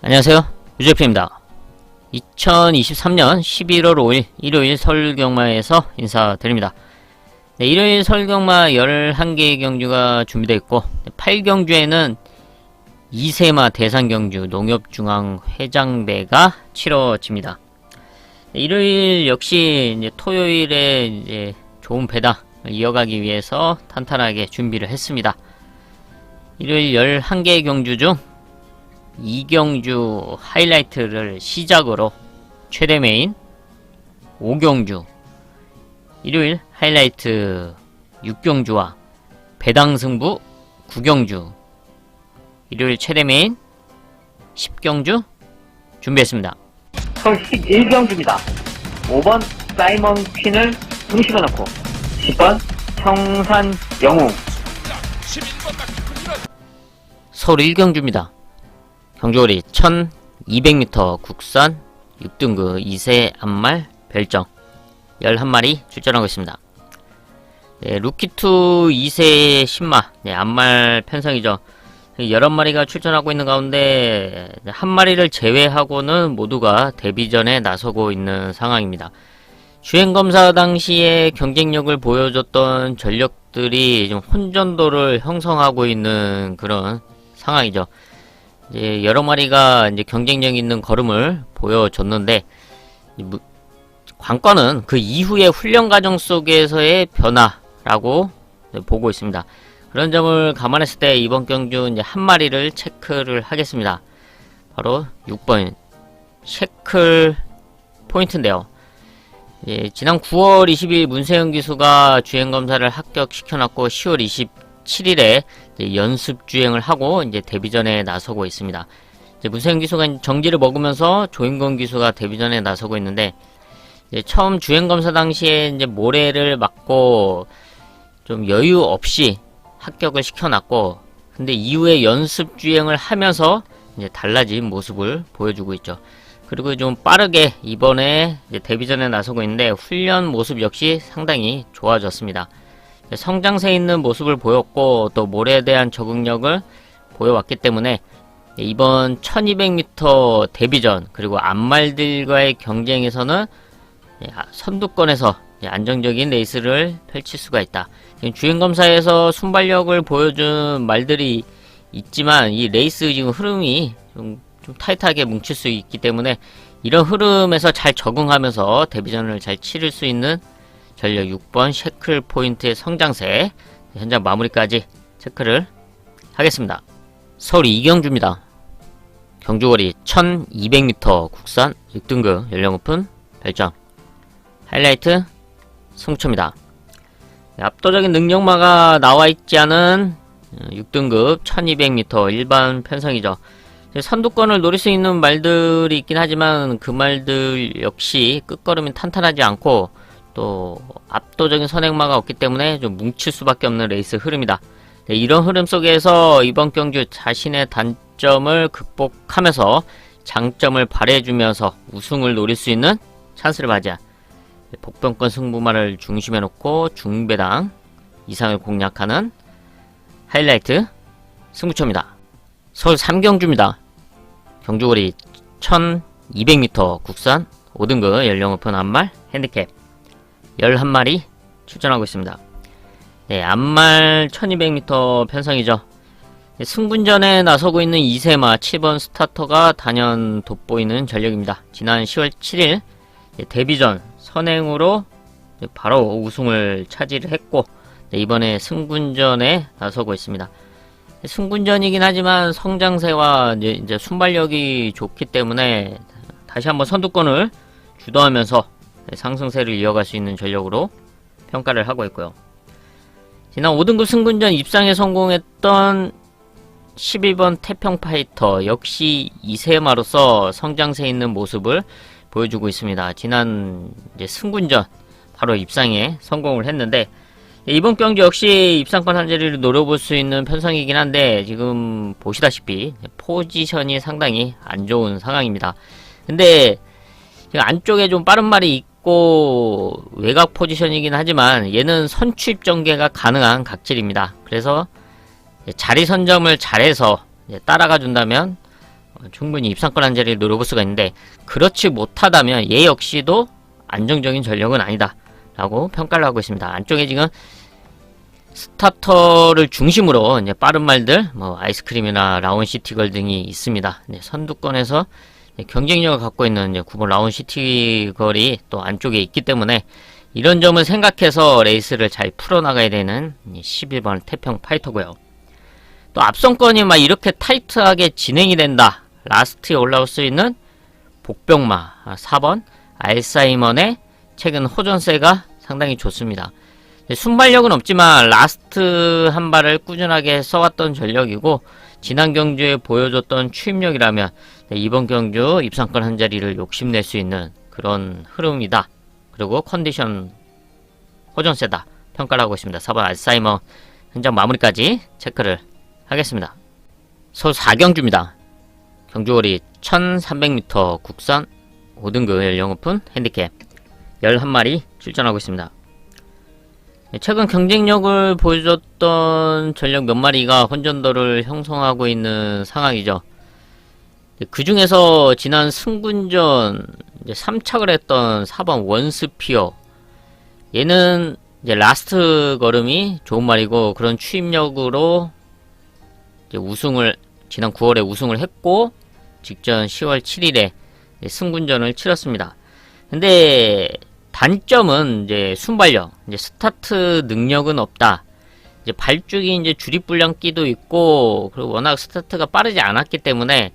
안녕하세요. 유재표입니다. 2023년 11월 5일 일요일 서울경마에서 인사드립니다. 네, 일요일 서울경마 11개의 경주가 준비되어 있고 8경주에는 이세마 대상경주 농협중앙회장배가 치러집니다. 네, 일요일 역시 이제 토요일에 이제 좋은 배당을 이어가기 위해서 탄탄하게 준비를 했습니다. 일요일 11개의 경주 중 2경주 하이라이트를 시작으로 최대 메인 5경주, 일요일 하이라이트 6경주와 배당 승부 9경주, 일요일 최대 메인 10경주 준비했습니다. 서울 11경주입니다. 5번 사이먼 퀸을 중심에 놓고 10번 청산 영웅, 서울 1경주입니다. 경주거리 1200m 국산 6등급 2세 암말 별정 11마리 출전하고 있습니다. 네, 루키투 2세 10마 네, 암말 편성이죠. 11마리가 출전하고 있는 가운데 한 마리를 제외하고는 모두가 데뷔전에 나서고 있는 상황입니다. 주행검사 당시에 경쟁력을 보여줬던 전력들이 좀 혼전도를 형성하고 있는 그런 상황이죠. 이제 여러 마리가 이제 경쟁력 있는 걸음을 보여줬는데 관건은 그 이후의 훈련 과정 속에서의 변화라고 보고 있습니다. 그런 점을 감안했을 때 이번 경주 이제 한 마리를 체크를 하겠습니다. 바로 6번 셰클 포인트인데요. 예, 지난 9월 20일 문세영 기수가 주행검사를 합격시켜놨고 10월 27일에 연습 주행을 하고 이제 데뷔전에 나서고 있습니다. 이제 문세영 기수가 정지를 먹으면서 조인권 기수가 데뷔전에 나서고 있는데 처음 주행검사 당시에 이제 모래를 맞고 좀 여유 없이 합격을 시켜놨고 근데 이후에 연습 주행을 하면서 이제 달라진 모습을 보여주고 있죠. 그리고 좀 빠르게 이번에 이제 데뷔전에 나서고 있는데 훈련 모습 역시 상당히 좋아졌습니다. 성장세 있는 모습을 보였고 또 모래에 대한 적응력을 보여왔기 때문에 이번 1200m 데뷔전 그리고 암말들과의 경쟁에서는 선두권에서 안정적인 레이스를 펼칠 수가 있다. 주행검사에서 순발력을 보여준 말들이 있지만 이 레이스 지금 흐름이 좀 타이트하게 뭉칠 수 있기 때문에 이런 흐름에서 잘 적응하면서 데뷔전을 잘 치를 수 있는 전력 6번 셰클 포인트의 성장세 현장 마무리까지 체크를 하겠습니다. 서울 2경주입니다. 경주거리 1200m 국산 6등급 연령 오픈 별정 하이라이트 승부처입니다. 압도적인 능력마가 나와있지 않은 6등급 1200m 일반 편성이죠. 선두권을 노릴 수 있는 말들이 있긴 하지만 그 말들 역시 끝걸음이 탄탄하지 않고 또 압도적인 선행마가 없기 때문에 좀 뭉칠 수밖에 없는 레이스 흐름이다. 이런 흐름 속에서 이번 경주 자신의 단점을 극복하면서 장점을 발휘해주면서 우승을 노릴 수 있는 찬스를 맞이한 복병권 승부마를 중심에 놓고 중배당 이상을 공략하는 하이라이트 승부처입니다. 서울 3경주입니다. 경주거리 1200m 국산 5등급 연령 오픈 암말 핸디캡 11마리 출전하고 있습니다. 네, 암말 1200m 편성이죠. 승분전에 나서고 있는 이세마 7번 스타터가 단연 돋보이는 전력입니다. 지난 10월 7일 데뷔전 선행으로 바로 우승을 차지를 했고 이번에 승군전에 나서고 있습니다. 승군전이긴 하지만 성장세와 이제 순발력이 좋기 때문에 다시 한번 선두권을 주도하면서 상승세를 이어갈 수 있는 전력으로 평가를 하고 있고요. 지난 5등급 승군전 입상에 성공했던 11번 태평파이터 역시 이세마로서 성장세 있는 모습을 보여주고 있습니다. 지난 이제 승군전 바로 입상에 성공을 했는데 이번 경주 역시 입상권 한 자리를 노려볼 수 있는 편성이긴 한데 지금 보시다시피 포지션이 상당히 안 좋은 상황입니다. 근데 안쪽에 좀 빠른 말이 있고 외곽 포지션이긴 하지만 얘는 선취입 전개가 가능한 각질입니다. 그래서 자리 선점을 잘해서 따라가 준다면 충분히 입상권 한 자리를 노려볼 수가 있는데, 그렇지 못하다면 얘 역시도 안정적인 전력은 아니다 라고 평가를 하고 있습니다. 안쪽에 지금 스타터를 중심으로 이제 빠른 말들, 뭐 아이스크림이나 라운시티걸 등이 있습니다. 선두권에서 경쟁력을 갖고 있는 이제 9번 라운시티걸이 또 안쪽에 있기 때문에 이런 점을 생각해서 레이스를 잘 풀어나가야 되는 11번 태평 파이터고요. 또 앞선권이 막 이렇게 타이트하게 진행이 된다, 라스트에 올라올 수 있는 복병마 4번 알사이먼의 최근 호전세가 상당히 좋습니다. 순발력은 없지만 라스트 한 발을 꾸준하게 써왔던 전력이고, 지난 경주에 보여줬던 추임력이라면 이번 경주 입상권 한 자리를 욕심낼 수 있는 그런 흐름이다. 그리고 컨디션 호전세다 평가를 하고 있습니다. 4번 알사이먼 현장 마무리까지 체크를 하겠습니다. 서울 4경주입니다. 경주거리 1300m 국산 5등급 연령오픈 핸디캡 11마리 출전하고 있습니다. 최근 경쟁력을 보여줬던 전력 몇 마리가 혼전도를 형성하고 있는 상황이죠. 그 중에서 지난 승군전 이제 3착을 했던 4번 원스피어, 얘는 이제 라스트 걸음이 좋은 말이고, 그런 추임력으로 이제 우승을 지난 9월에 우승을 했고, 직전 10월 7일에 승군전을 치렀습니다. 근데 단점은 이제 순발력, 이제 스타트 능력은 없다. 이제 발죽이 이제 주립불량기도 있고, 그리고 워낙 스타트가 빠르지 않았기 때문에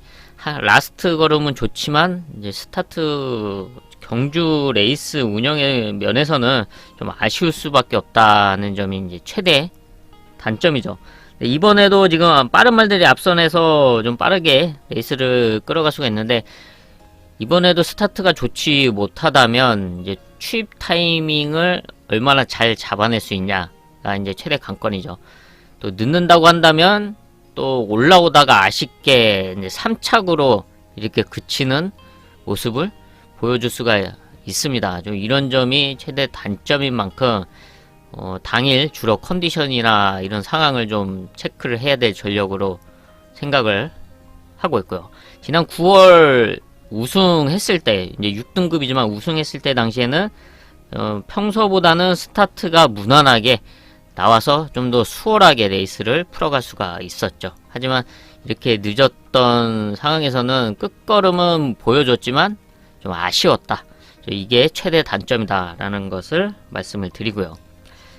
라스트 걸음은 좋지만 이제 스타트 경주 레이스 운영의 면에서는 좀 아쉬울 수밖에 없다는 점이 이제 최대 단점이죠. 이번에도 지금 빠른 말들이 앞선에서 좀 빠르게 레이스를 끌어갈 수가 있는데, 이번에도 스타트가 좋지 못하다면 이제 취입 타이밍을 얼마나 잘 잡아낼 수 있냐가 이제 최대 관건이죠. 또 늦는다고 한다면 또 올라오다가 아쉽게 이제 3착으로 이렇게 그치는 모습을 보여줄 수가 있습니다. 좀 이런 점이 최대 단점인 만큼 당일 주로 컨디션이나 이런 상황을 좀 체크를 해야 될 전력으로 생각을 하고 있고요. 지난 9월 우승했을 때, 이제 6등급이지만 우승했을 때 당시에는 평소보다는 스타트가 무난하게 나와서 좀 더 수월하게 레이스를 풀어갈 수가 있었죠. 하지만 이렇게 늦었던 상황에서는 끝걸음은 보여줬지만 좀 아쉬웠다. 이게 최대 단점이다 라는 것을 말씀을 드리고요.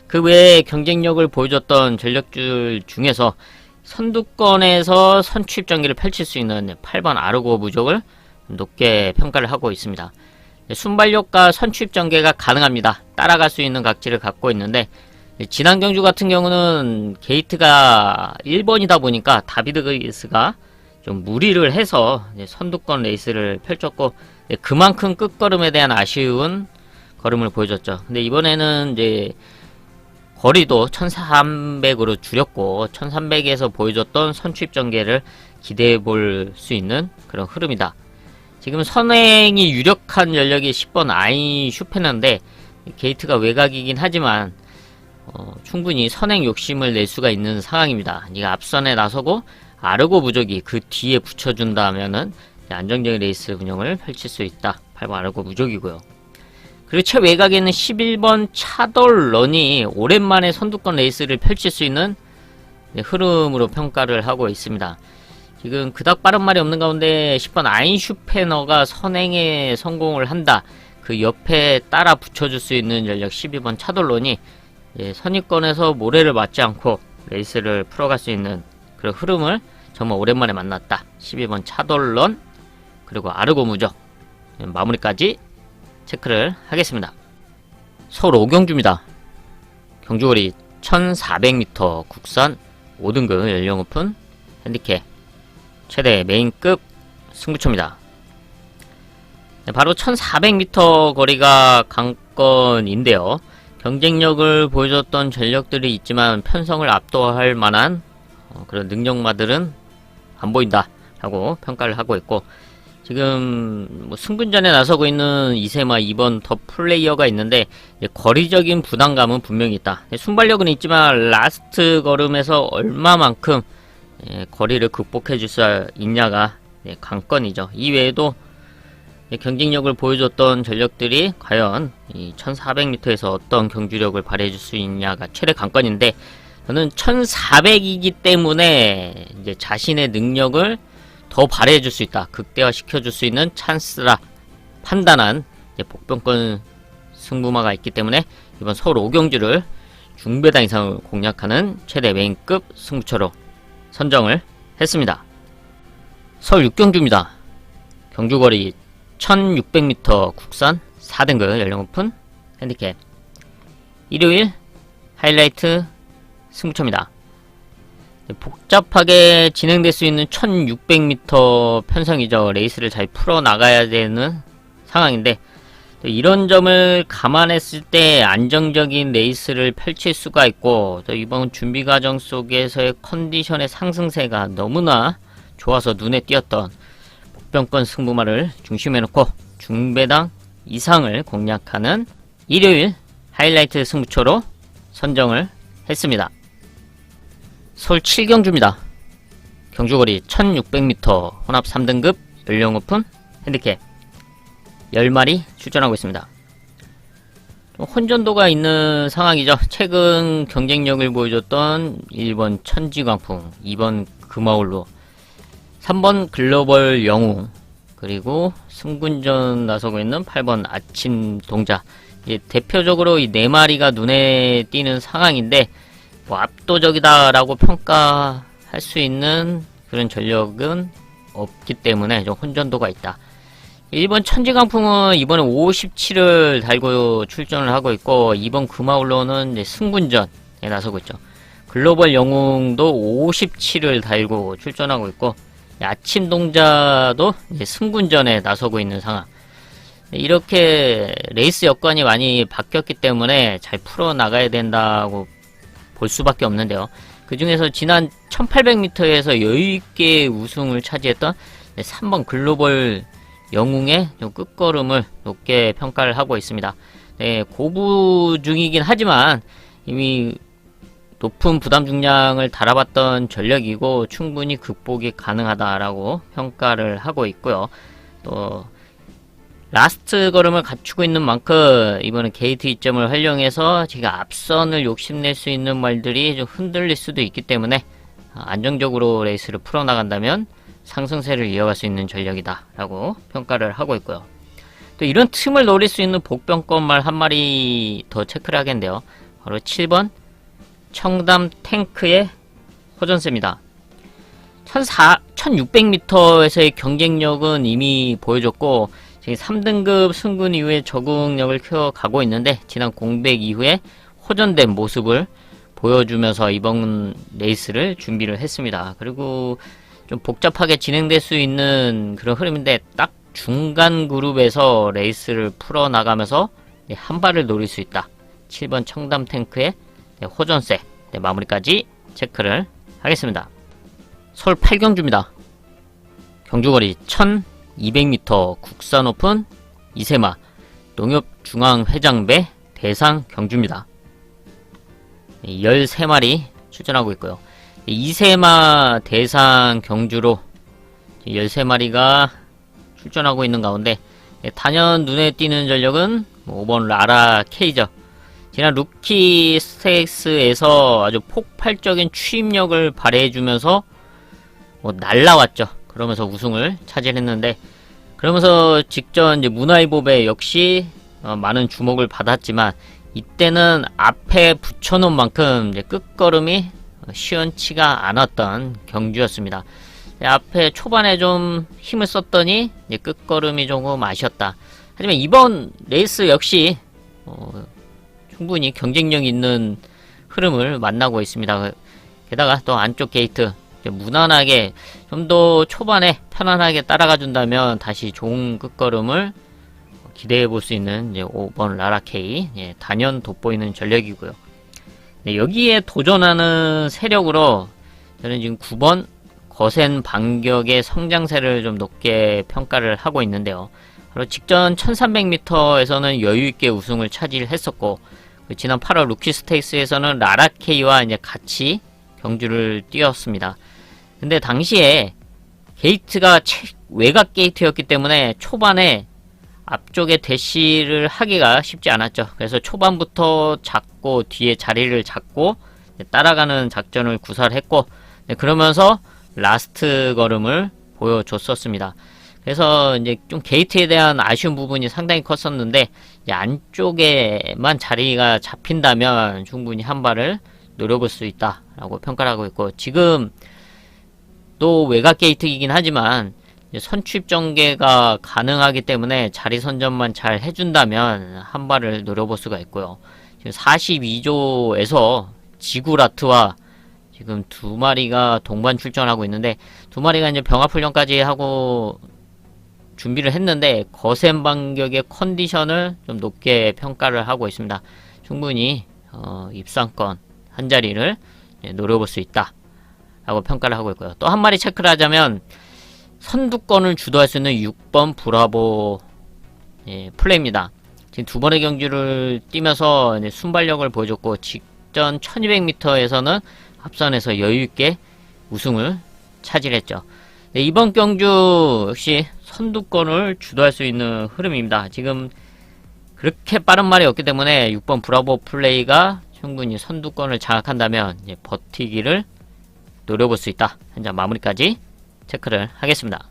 그 외에 경쟁력을 보여줬던 전력줄 중에서 선두권에서 선취입 전기를 펼칠 수 있는 8번 아르고 부족을 높게 평가를 하고 있습니다. 순발력과 선취입 전개가 가능합니다. 따라갈 수 있는 각지를 갖고 있는데, 지난 경주 같은 경우는 게이트가 1번이다 보니까 다비드 게이스가 좀 무리를 해서 선두권 레이스를 펼쳤고, 그만큼 끝걸음에 대한 아쉬운 걸음을 보여줬죠. 근데 이번에는 이제 거리도 1300으로 줄였고, 1300에서 보여줬던 선취입 전개를 기대해 볼 수 있는 그런 흐름이다. 지금 선행이 유력한 전력이 10번 아인 슈페너인데, 게이트가 외곽이긴 하지만 충분히 선행 욕심을 낼 수가 있는 상황입니다. 네가 앞선에 나서고 아르고 부족이 그 뒤에 붙여준다면은 안정적인 레이스 운영을 펼칠 수 있다. 8번 아르고 부족이고요. 그리고 최외곽에 있는 11번 차돌런이 오랜만에 선두권 레이스를 펼칠 수 있는 흐름으로 평가를 하고 있습니다. 지금 그닥 빠른 말이 없는 가운데 10번 아인슈페너가 선행에 성공을 한다. 그 옆에 따라 붙여줄 수 있는 전력 12번 차돌론이 선입권에서 모래를 맞지 않고 레이스를 풀어갈 수 있는 그런 흐름을 정말 오랜만에 만났다. 12번 차돌론 그리고 아르고 무적 마무리까지 체크를 하겠습니다. 서울 5경주입니다. 경주거리 1400m 국산 5등급 연령 오픈 핸디캡 최대 메인급 승부처입니다. 바로 1400m 거리가 관건인데요. 경쟁력을 보여줬던 전력들이 있지만 편성을 압도할 만한 그런 능력마들은 안 보인다 라고 평가를 하고 있고, 지금 뭐 승분전에 나서고 있는 이세마 2번 더 플레이어가 있는데 거리적인 부담감은 분명히 있다. 순발력은 있지만 라스트 걸음에서 얼마만큼 거리를 극복해 줄 수 있냐가 강건이죠. 이외에도 경쟁력을 보여줬던 전력들이 과연 이 1400m에서 어떤 경주력을 발휘해줄 수 있냐가 최대 관건인데, 저는 1400이기 때문에 이제 자신의 능력을 더 발휘해줄 수 있다, 극대화시켜줄 수 있는 찬스라 판단한 복병권 승부마가 있기 때문에 이번 서울 5경주를 중배당 이상을 공략하는 최대 메인급 승부처로 선정을 했습니다. 서울 6경주입니다. 경주거리 1600m 국산 4등급 연령 오픈 핸디캡, 일요일 하이라이트 승부처입니다. 복잡하게 진행될 수 있는 1600m 편성이죠. 레이스를 잘 풀어나가야 되는 상황인데, 이런 점을 감안했을 때 안정적인 레이스를 펼칠 수가 있고, 또 이번 준비 과정 속에서의 컨디션의 상승세가 너무나 좋아서 눈에 띄었던 복병권 승부마를 중심에 놓고 중배당 이상을 공략하는 일요일 하이라이트 승부처로 선정을 했습니다. 서울 7경주입니다. 경주거리 1600m 혼합 3등급 연령 오픈 핸디캡 10마리 출전하고 있습니다. 혼전도가 있는 상황이죠. 최근 경쟁력을 보여줬던 1번 천지광풍, 2번 금화울로, 3번 글로벌 영웅, 그리고 승군전 나서고 있는 8번 아침 동자. 대표적으로 이 4마리가 눈에 띄는 상황인데, 압도적이다라고 평가할 수 있는 그런 전력은 없기 때문에 좀 혼전도가 있다. 1번 천지강풍은 이번에 57을 달고 출전을 하고 있고, 2번 금화울로는 이제 승군전에 나서고 있죠. 글로벌 영웅도 57을 달고 출전하고 있고, 아침 동자도 이제 승군전에 나서고 있는 상황. 이렇게 레이스 여건이 많이 바뀌었기 때문에 잘 풀어나가야 된다고 볼 수밖에 없는데요. 그 중에서 지난 1800m에서 여유있게 우승을 차지했던 3번 글로벌 영웅의 좀 끝걸음을 높게 평가를 하고 있습니다. 고부 중이긴 하지만 이미 높은 부담 중량을 달아봤던 전력이고 충분히 극복이 가능하다라고 평가를 하고 있고요. 또 라스트 걸음을 갖추고 있는 만큼 이번에 게이트 이점을 활용해서 제가 앞선을 욕심낼 수 있는 말들이 좀 흔들릴 수도 있기 때문에 안정적으로 레이스를 풀어나간다면 상승세를 이어갈 수 있는 전력이다 라고 평가를 하고 있고요. 또 이런 틈을 노릴 수 있는 복병권말 한 마리 더 체크를 하겠는데요. 바로 7번 청담 탱크의 호전세입니다. 1600m에서의 경쟁력은 이미 보여줬고, 지금 3등급 승군 이후에 적응력을 키워가고 있는데, 지난 공백 이후에 호전된 모습을 보여주면서 이번 레이스를 준비를 했습니다. 그리고 좀 복잡하게 진행될 수 있는 그런 흐름인데, 딱 중간 그룹에서 레이스를 풀어나가면서 한 발을 노릴 수 있다. 7번 청담 탱크의 호전세 마무리까지 체크를 하겠습니다. 서울 8경주입니다. 경주거리 1200m 국산 오픈 이세마 농협중앙회장배 대상 경주입니다. 13마리 출전하고 있고요. 이세마 대상 경주로 13마리가 출전하고 있는 가운데 단연 눈에 띄는 전력은 5번 라라 K죠. 지난 루키 스테이크스에서 아주 폭발적인 추임력을 발휘해주면서 날라왔죠. 그러면서 우승을 차지했는데, 그러면서 직전 이제 문화일보배 역시 많은 주목을 받았지만, 이때는 앞에 붙여놓은 만큼 이제 끝걸음이 시원치가 않았던 경주였습니다. 앞에 초반에 좀 힘을 썼더니 이제 끝걸음이 조금 아쉬웠다. 하지만 이번 레이스 역시 충분히 경쟁력 있는 흐름을 만나고 있습니다. 게다가 또 안쪽 게이트 무난하게 좀 더 초반에 편안하게 따라가 준다면 다시 좋은 끝걸음을 기대해 볼 수 있는 이제 5번 라라케이 단연 돋보이는 전력이고요. 여기에 도전하는 세력으로 저는 지금 9번 거센 반격의 성장세를 좀 높게 평가를 하고 있는데요. 바로 직전 1300m에서는 여유있게 우승을 차지했었고, 지난 8월 루키 스테이크스에서는 라라케이와 이제 같이 경주를 뛰었습니다. 근데 당시에 게이트가 외곽 게이트였기 때문에 초반에 앞쪽에 대시를 하기가 쉽지 않았죠. 그래서 초반부터 잡고 뒤에 자리를 잡고 따라가는 작전을 구사를 했고, 그러면서 라스트 걸음을 보여줬었습니다. 그래서 이제 좀 게이트에 대한 아쉬운 부분이 상당히 컸었는데, 이제 안쪽에만 자리가 잡힌다면 충분히 한 발을 노려볼 수 있다라고 평가를 하고 있고, 지금 또 외곽 게이트이긴 하지만 선취입 전개가 가능하기 때문에 자리 선점만 잘 해준다면 한 발을 노려볼 수가 있고요. 지금 42조에서 지구라트와 지금 두 마리가 동반 출전하고 있는데, 두 마리가 이제 병합훈련까지 하고 준비를 했는데 거센 반격의 컨디션을 좀 높게 평가를 하고 있습니다. 충분히 입상권 한 자리를 노려볼 수 있다 라고 평가를 하고 있고요. 또 한 마리 체크를 하자면 선두권을 주도할 수 있는 6번 브라보 플레이입니다. 지금 두 번의 경주를 뛰면서 순발력을 보여줬고, 직전 1200m에서는 앞선에서 여유있게 우승을 차지했죠. 이번 경주 역시 선두권을 주도할 수 있는 흐름입니다. 지금 그렇게 빠른 말이 없기 때문에 6번 브라보 플레이가 충분히 선두권을 장악한다면 버티기를 노려볼 수 있다. 현재 마무리까지 체크를 하겠습니다.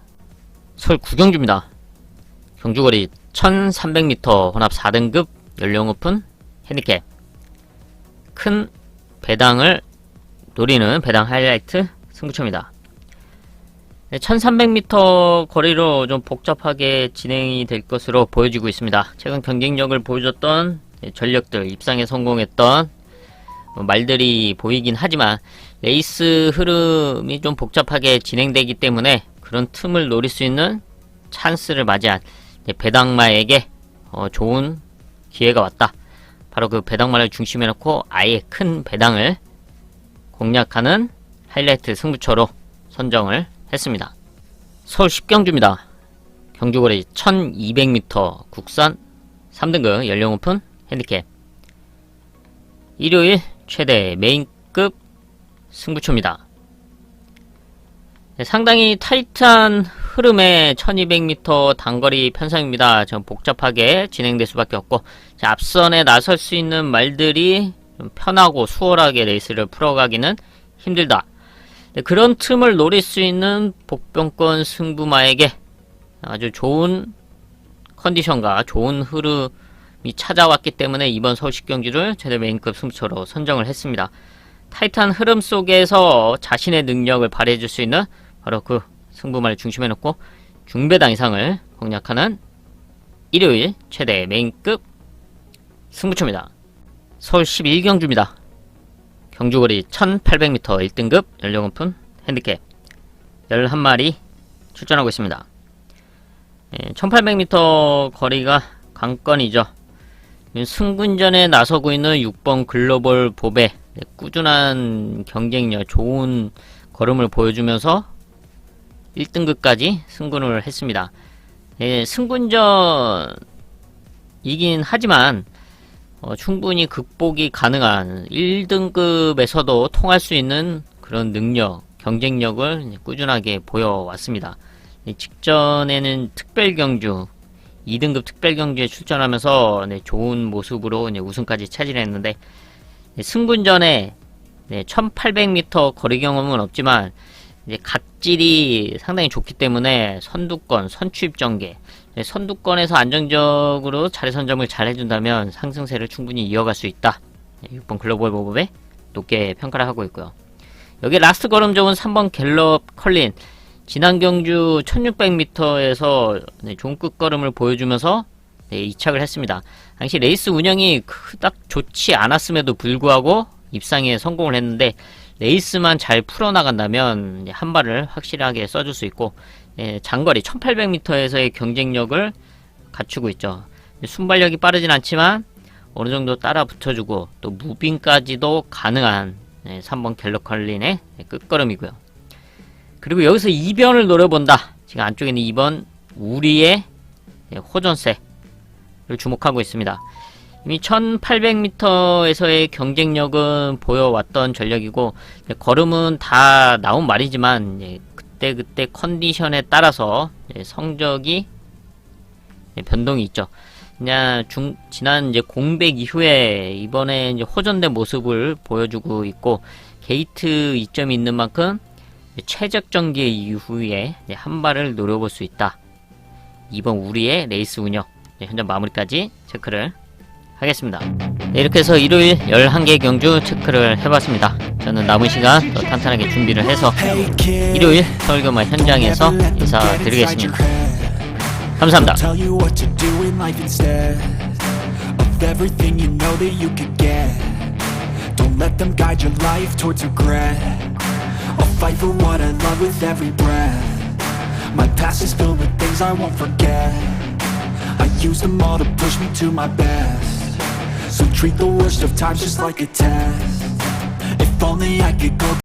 서울 9경주입니다. 경주거리 1300m 혼합 4등급 연령 오픈 핸디캡. 큰 배당을 노리는 배당 하이라이트 승부처입니다. 1300m 거리로 좀 복잡하게 진행이 될 것으로 보여지고 있습니다. 최근 경쟁력을 보여줬던 전력들, 입상에 성공했던 말들이 보이긴 하지만 레이스 흐름이 좀 복잡하게 진행되기 때문에 그런 틈을 노릴 수 있는 찬스를 맞이한 배당마에게 좋은 기회가 왔다. 바로 그 배당마를 중심에 놓고 아예 큰 배당을 공략하는 하이라이트 승부처로 선정을 했습니다. 서울 10경주입니다. 경주거리 1200m 국산 3등급 연령 오픈 핸디캡. 일요일 최대 메인급 승부처입니다. 상당히 타이트한 흐름의 1200m 단거리 편성입니다. 좀 복잡하게 진행될 수밖에 없고, 앞선에 나설 수 있는 말들이 좀 편하고 수월하게 레이스를 풀어가기는 힘들다. 그런 틈을 노릴 수 있는 복병권 승부마에게 아주 좋은 컨디션과 좋은 흐름이 찾아왔기 때문에 이번 서울시 경주를 최대 메인급 승부처로 선정을 했습니다. 타이트한 흐름 속에서 자신의 능력을 발휘해줄 수 있는 바로 그 승부마를 중심에 놓고 중배당 이상을 공략하는 일요일 최대 메인급 승부처입니다. 서울 11경주입니다. 경주거리 1800m 1등급 연령 오픈 핸디캡 11마리 출전하고 있습니다. 1800m 거리가 관건이죠. 승군전에 나서고 있는 6번 글로벌 보배, 꾸준한 경쟁력, 좋은 걸음을 보여주면서 1등급까지 승군을 했습니다. 승군전이긴 하지만 충분히 극복이 가능한 1등급에서도 통할 수 있는 그런 능력, 경쟁력을 꾸준하게 보여왔습니다. 직전에는 특별경주, 2등급 특별경주에 출전하면서 좋은 모습으로 우승까지 차지했는데, 승군전에 1800m 거리 경험은 없지만 각질이 상당히 좋기 때문에 선두권, 선취입 전개, 선두권에서 안정적으로 자리 선점을 잘 해준다면 상승세를 충분히 이어갈 수 있다. 6번 글로벌 보법에 높게 평가를 하고 있고요. 여기 라스트 걸음 좋은 3번 갤럽 컬린, 지난 경주 1600m에서 좋은 끝걸음을 보여주면서 이착을 했습니다. 당시 레이스 운영이 그닥 좋지 않았음에도 불구하고 입상에 성공을 했는데, 레이스만 잘 풀어나간다면 한 발을 확실하게 써줄 수 있고, 장거리 1800m에서의 경쟁력을 갖추고 있죠. 순발력이 빠르진 않지만 어느정도 따라 붙어주고 또 무빙까지도 가능한 3번 갤럭컬린의 끝걸음이고요. 그리고 여기서 2번을 노려본다. 지금 안쪽에 있는 2번 우리의 호전세를 주목하고 있습니다. 이미 1800m에서의 경쟁력은 보여왔던 전력이고, 걸음은 다 나온 말이지만 그때 그때 컨디션에 따라서 성적이 변동이 있죠. 그냥 지난 이제 공백 이후에 이번에 이제 호전된 모습을 보여주고 있고, 게이트 이점이 있는 만큼 최적 전개 이후에 한 발을 노려볼 수 있다. 이번 우리의 레이스 운영 현재 마무리까지 체크를 하겠습니다. 네, 이렇게 해서 일요일 11개 경주 체크를 해봤습니다. 저는 남은 시간 더 탄탄하게 준비를 해서 일요일 서울교마 현장에서 인사드리겠습니다. 감사합니다. Tell you what to do in life instead of everything you know that you could get. Don't let them guide your life towards regret. I'll fight for what I love with every breath. My past is filled with things I won't forget. I use them all to push me to my best. So treat the worst of times just like a test. If only I could go